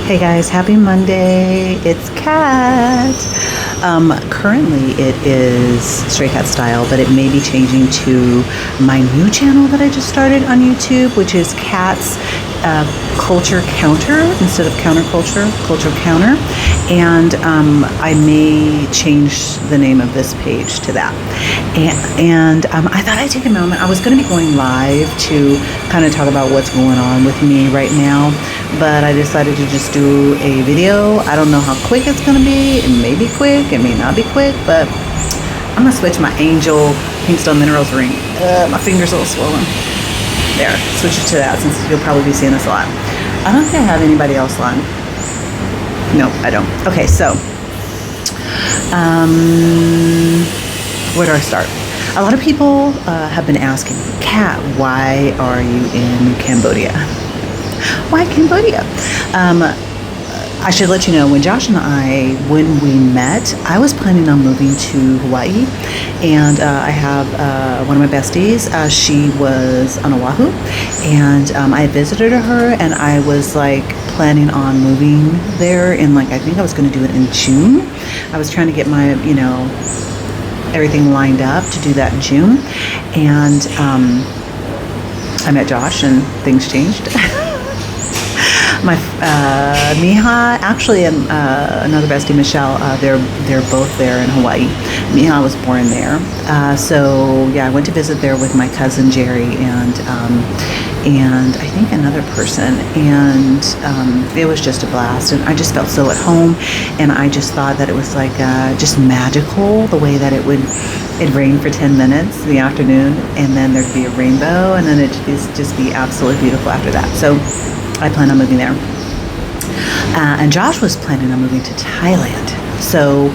Hey guys, happy Monday. It's Kat. Currently it is Stray Cat Style, but it may be changing to my new channel that I just started on YouTube, which is Cat's Culture Counter instead of Counterculture, Culture Counter. And I may change the name of this page to that. And I thought I'd take a moment. I was going to be going live to kind of talk about what's going on with me right now, but I decided to just do a video. I don't know how quick it's going to be. It may be quick, it may not be quick, but I'm going to switch my Angel Pinkstone Minerals ring. My finger's a little swollen. There, switch it to that since you'll probably be seeing this a lot. I don't think I have anybody else on. No, I don't. Okay, so where do I start? A lot of people have been asking, Kat, why are you in Cambodia? Why Cambodia? I should let you know, when Josh and I, when we met, I was planning on moving to Hawaii, and I have one of my besties. She was on Oahu, and I visited her, and I was like planning on moving there in I think I was going to do it in June. I was trying to get my, everything lined up to do that in June, and I met Josh, and things changed. My Miha, actually, and another bestie, Michelle, they're both there in Hawaii. Miha was born there, so yeah, I went to visit there with my cousin Jerry and I think another person, and it was just a blast, and I just felt so at home, and I just thought that it was just magical the way that it'd rain for 10 minutes in the afternoon, and then there'd be a rainbow, and then it'd just be absolutely beautiful after that. So I plan on moving there. And Josh was planning on moving to Thailand. So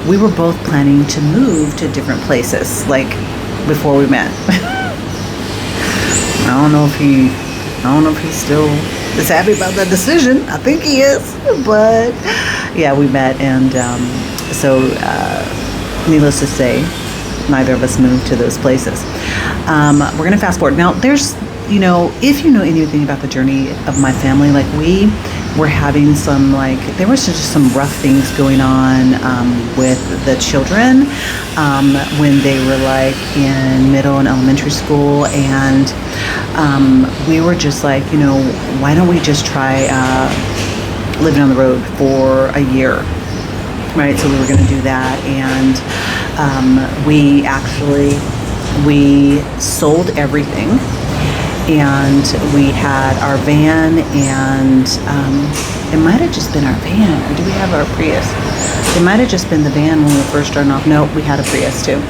we were both planning to move to different places, before we met. I don't know if he still is happy about that decision. I think he is. But yeah, we met, and so needless to say, neither of us moved to those places. We're gonna fast forward. Now there's, if you know anything about the journey of my family, we were having some, there was just some rough things going on with the children when they were in middle and elementary school, and we were just why don't we just try living on the road for a year, right? So we were going to do that, and we sold everything. And we had our van, and it might have just been our van, or do we have our Prius? It might have just been the van when we were first starting off. No, we had a Prius too.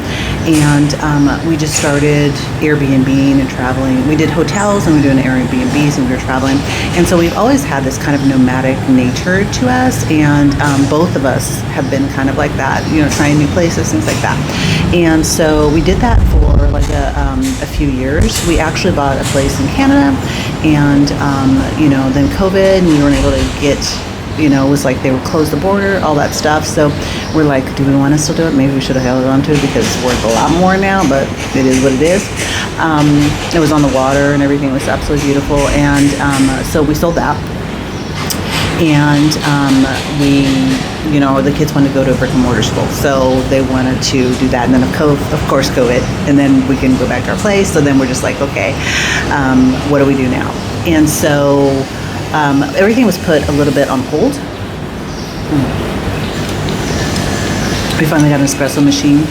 And we just started Airbnb-ing and traveling. We did hotels, and we were doing Airbnbs, and we were traveling. And so we've always had this kind of nomadic nature to us, and both of us have been kind of like that, trying new places, things like that. And so we did that for a few years. We actually bought a place in Canada, and then COVID, and we weren't able to get, it was they would close the border, all that stuff. So we're do we want to still do it? Maybe we should have held on to it because it's worth a lot more now, but it is what it is. It was on the water, and everything was absolutely beautiful, and so we sold that. And the kids wanted to go to a brick and mortar school, so they wanted to do that. And then of course COVID, and then we can go back to our place. So then we're just okay, what do we do now? And so everything was put a little bit on hold. We finally got an espresso machine,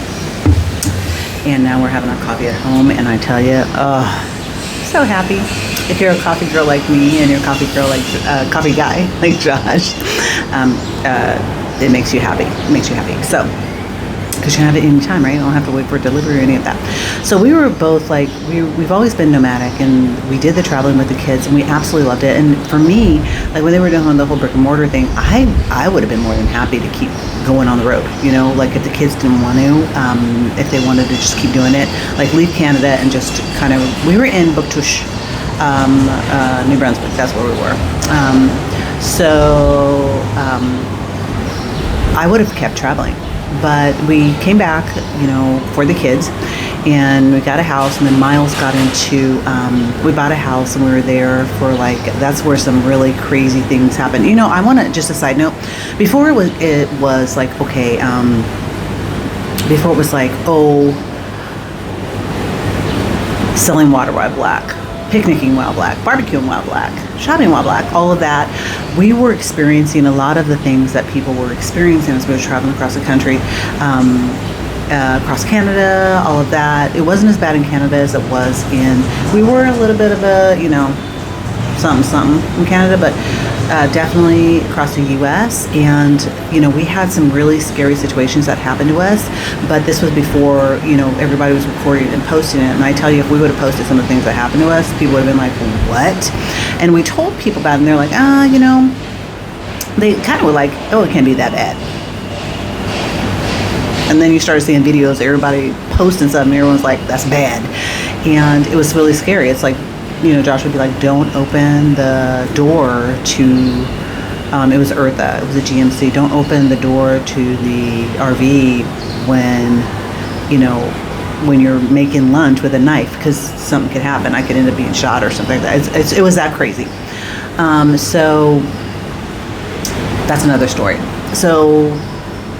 and now we're having our coffee at home. And I tell you, so happy. If you're a coffee girl like me, and you're a coffee guy like Josh, it makes you happy. It makes you happy. So, because you can have it any time, right? You don't have to wait for delivery or any of that. So we were both we've always been nomadic, and we did the traveling with the kids, and we absolutely loved it. And for me, when they were doing the whole brick and mortar thing, I would have been more than happy to keep going on the road. If the kids didn't want to, if they wanted to just keep doing it, leave Canada and just kind of. We were in Buktush, New Brunswick. That's where we were. I would have kept traveling, but we came back, for the kids, and we got a house, and then Miles got into, we bought a house, and we were there for like, that's where some really crazy things happened. You know, I want to, just a side note, before it was like, okay, before it was like, oh, selling water while black, picnicking while black, barbecuing while black, shopping while black, all of that, we were experiencing a lot of the things that people were experiencing as we were traveling across the country, across Canada, all of that. It wasn't as bad in Canada as it was we were a little bit of a, you know, something in Canada, but definitely across the US. And, you know, we had some really scary situations that happened to us, but this was before, you know, everybody was recording and posting it. And I tell you, if we would have posted some of the things that happened to us, people would have been like, what? And we told people about it, and they're like, you know, they kind of were like, oh, it can't be that bad. And then you started seeing videos, everybody posting something, and everyone's like, that's bad. And it was really scary. It's like, you know, Josh would be like, don't open the door to, it was Eartha, it was a GMC, don't open the door to the RV when, you know, when you're making lunch with a knife, because something could happen. I could end up being shot or something like that. It was that crazy. So that's another story. So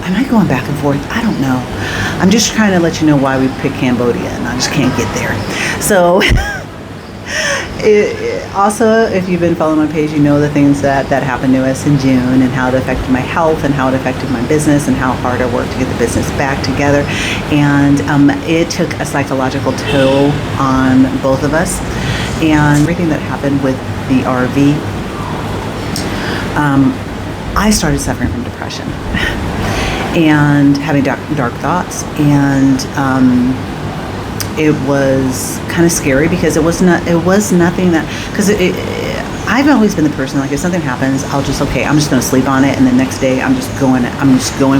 am I going back and forth? I don't know. I'm just trying to let you know why we picked Cambodia, and I just can't get there. So also, if you've been following my page, you know the things that happened to us in June, and how it affected my health, and how it affected my business, and how hard I worked to get the business back together. And it took a psychological toll on both of us, and everything that happened with the RV. I started suffering from depression and having dark thoughts, and it was kind of scary, because it was nothing that, because I've always been the person, like, if something happens, I'm just going to sleep on it, and the next day I'm just going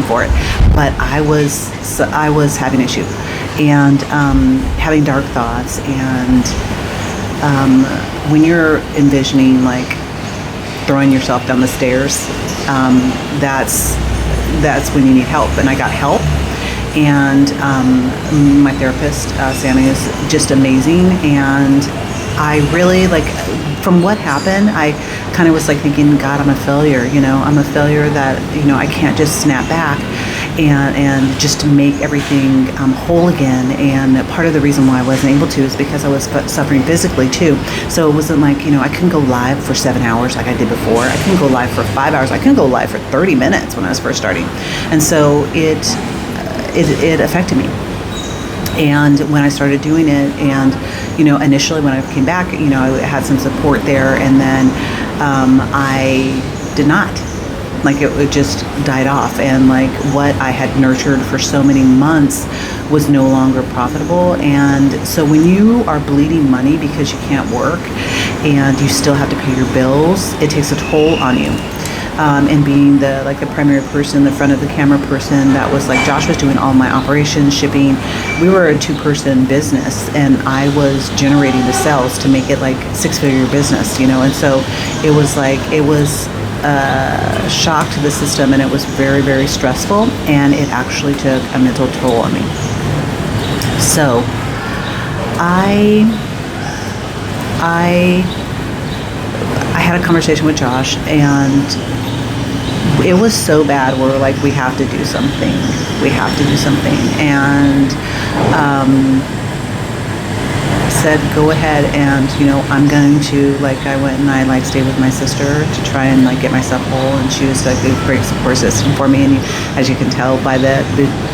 for it. But I was having issue, and having dark thoughts, and when you're envisioning like throwing yourself down the stairs, that's when you need help. And I got help, and my therapist, Sammy, is just amazing. And I really, like, from what happened, I kind of was like thinking, God, I'm a failure, you know, I'm a failure, that, you know, I can't just snap back and just make everything whole again. And part of the reason why I wasn't able to is because I was suffering physically too. So it wasn't like, you know, I couldn't go live for 7 hours like I did before. I couldn't go live for 5 hours. I couldn't go live for 30 minutes when I was first starting. And so it affected me. And when I started doing it, and, you know, initially when I came back, you know, I had some support there, and then I did not. Like, it just died off, and like what I had nurtured for so many months was no longer profitable. And so when you are bleeding money because you can't work and you still have to pay your bills, it takes a toll on you. And being the primary person, the front of the camera person, that was like, Josh was doing all my operations, shipping. We were a 2-person business, and I was generating the sales to make it like 6-figure business, you know. And so it was a shock to the system, and it was very, very stressful, and it actually took a mental toll on me. So I had a conversation with Josh, and it was so bad. We were like, we have to do something. And said, go ahead, and, you know, I'm going to, like, I went and I stayed with my sister to try and get myself whole, and she was like a great support system for me. And as you can tell by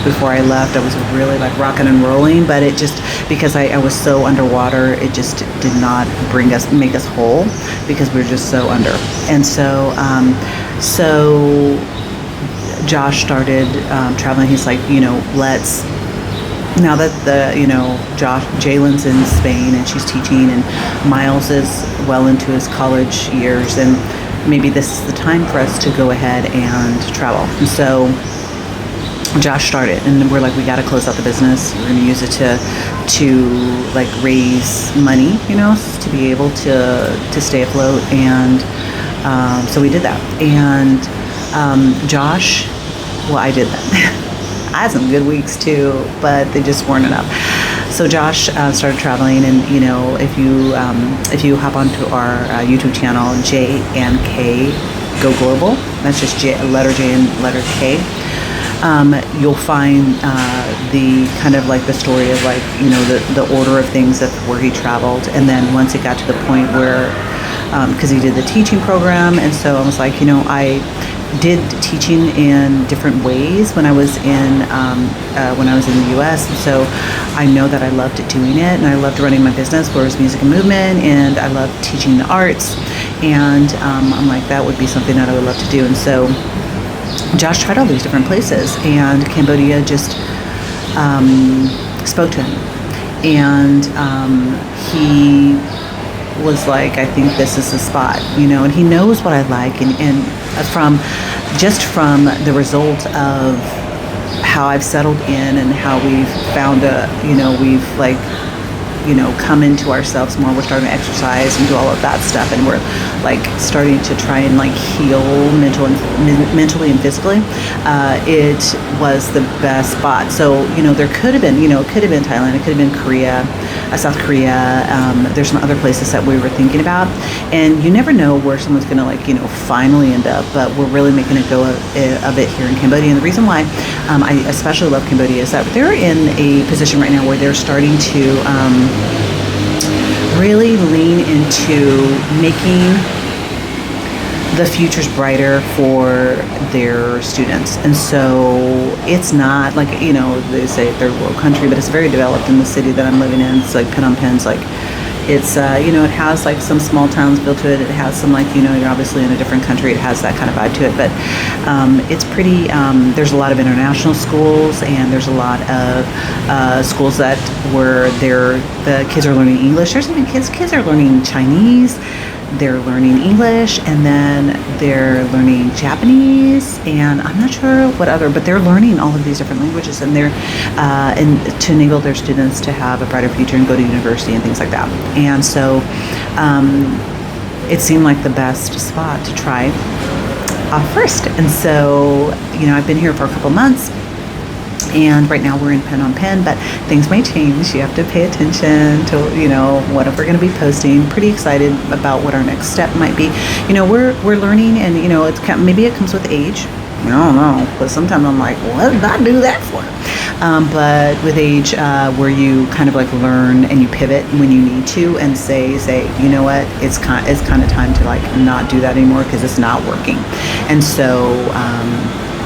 before I left, I was really rocking and rolling, but it just, because I was so underwater, it just did not make us whole, because we were just so under. And so Josh started traveling. He's like, you know, now that Jalen's in Spain and she's teaching, and Miles is well into his college years, and maybe this is the time for us to go ahead and travel. And so Josh started, and we're like, we got to close out the business. We're going to use it to raise money, you know, to be able to stay afloat. And so we did that. And Josh, well, I did that. I had some good weeks too, but they just weren't enough. So Josh started traveling, and if you hop onto our YouTube channel, J and K Go Global, that's just letter J and letter K. You'll find the kind of like the story of like the order of things of where he traveled, and then once it got to the point where because he did the teaching program, and so I was like, I did teaching in different ways when I was in the U.S. And so I know that I loved doing it, and I loved running my business, where it was music and movement, and I loved teaching the arts, and I'm like, that would be something that I would love to do. And so Josh tried all these different places, and Cambodia just spoke to him, and he was like, I think this is the spot, and he knows what I like, and from the result of how I've settled in and how we've found we've like come into ourselves more. We're starting to exercise and do all of that stuff, and we're like starting to try and like heal mentally and physically. It was the best spot. So there could have been it could have been Thailand, it could have been Korea, South Korea. There's some other places that we were thinking about, and you never know where someone's gonna finally end up. But we're really making a go of it here in Cambodia. And the reason why I especially love Cambodia is that they're in a position right now where they're starting to really lean into making the future's brighter for their students. And so it's not like, they say third world country, but it's very developed in the city that I'm living in. It's like Phnom Penh's like, it's, it has like some small towns built to it. It has some like, you're obviously in a different country. It has that kind of vibe to it, but it's pretty, there's a lot of international schools, and there's a lot of schools that where the kids are learning English. There's even kids are learning Chinese. They're learning English, and then they're learning Japanese, and I'm not sure what other, but they're learning all of these different languages, and they're and to enable their students to have a brighter future and go to university and things like that. And so it seemed like the best spot to try first. And so I've been here for a couple months, and right now we're in Phnom Penh, but things may change. You have to pay attention to, what we're going to be posting. Pretty excited about what our next step might be. We're learning, and, maybe it comes with age. I don't know, but sometimes I'm like, what did I do that for? But with age, where you kind of like learn and you pivot when you need to, and say, you know what, it's kind of time to like not do that anymore because it's not working. And so,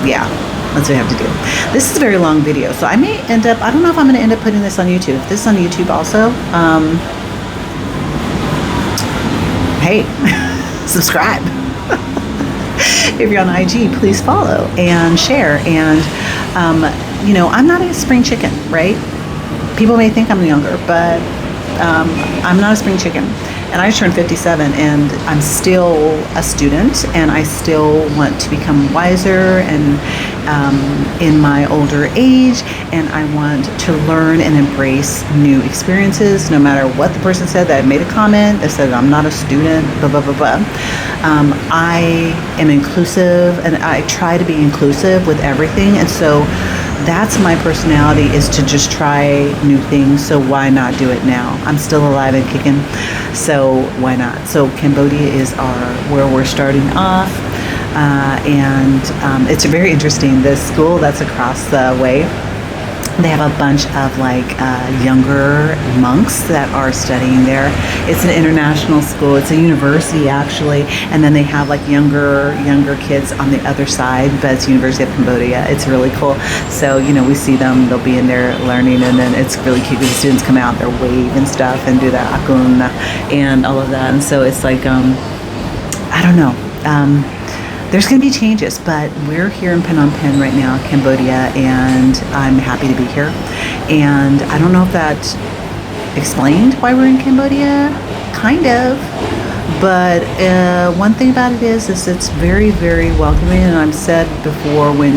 yeah. That's what I have to do. This is a very long video, so I may end up, I don't know if I'm going to end up putting this on YouTube. If this is on YouTube also, hey, subscribe. If you're on IG, please follow and share. And, I'm not a spring chicken, right? People may think I'm younger, but I'm not a spring chicken. And I just turned 57, and I'm still a student, and I still want to become wiser and in my older age, and I want to learn and embrace new experiences, no matter what the person said that made a comment that said I'm not a student, blah, blah, blah, blah. I am inclusive, and I try to be inclusive with everything, and so that's my personality, is to just try new things. So why not do it now? I'm still alive and kicking, so why not? So Cambodia is where we're starting off, and it's very interesting. The school that's across the way, they have a bunch of like younger monks that are studying there. It's an international school. It's a university actually, and then they have like younger kids on the other side, but it's University of Cambodia. It's really cool. So we see them. They'll be in there learning, and then it's really cute because the students come out, they're wave and stuff and do the akun and all of that. And so it's like I don't know. There's going to be changes, but we're here in Phnom Penh right now, Cambodia, and I'm happy to be here. And I don't know if that explained why we're in Cambodia, kind of. But one thing about it is it's very, very welcoming. And I've said before, when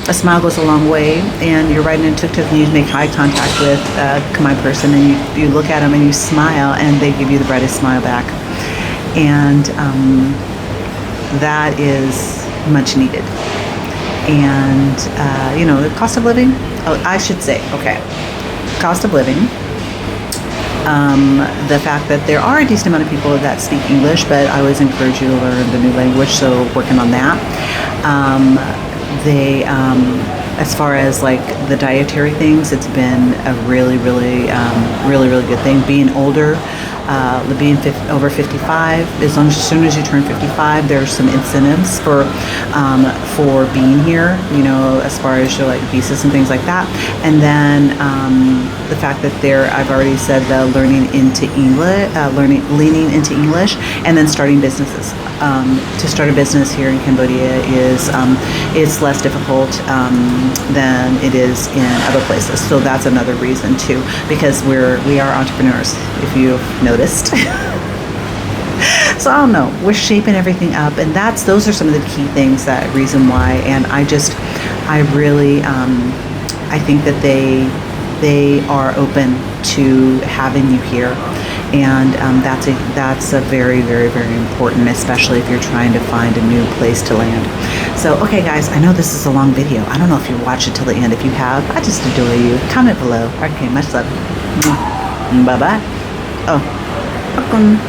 a smile goes a long way, and you're riding in tuk-tuk and you make eye contact with a Khmer person, and you look at them and you smile, and they give you the brightest smile back. And that is much needed. And the cost of living, I should say, okay, cost of living, the fact that there are a decent amount of people that speak English, but I always encourage you to learn the new language, so working on that. As far as like the dietary things, it's been a really good thing. Being older, over 55, as soon as you turn 55, there's some incentives for being here, you know, as far as your like visas and things like that. And then the fact that I've already said the leaning into English, and then starting businesses. To start a business here in Cambodia is less difficult than it is in other places. So that's another reason too, because we are entrepreneurs, if you've noticed. So I don't know, we're shaping everything up, and those are some of the key things, that reason why. And I really I think that they are open to having you here. And that's a very important, especially if you're trying to find a new place to land. So, okay guys, I know this is a long video. I don't know if you watched it till the end. If you have, I just adore you. Comment below. Okay, much love. Bye-bye. Oh, welcome.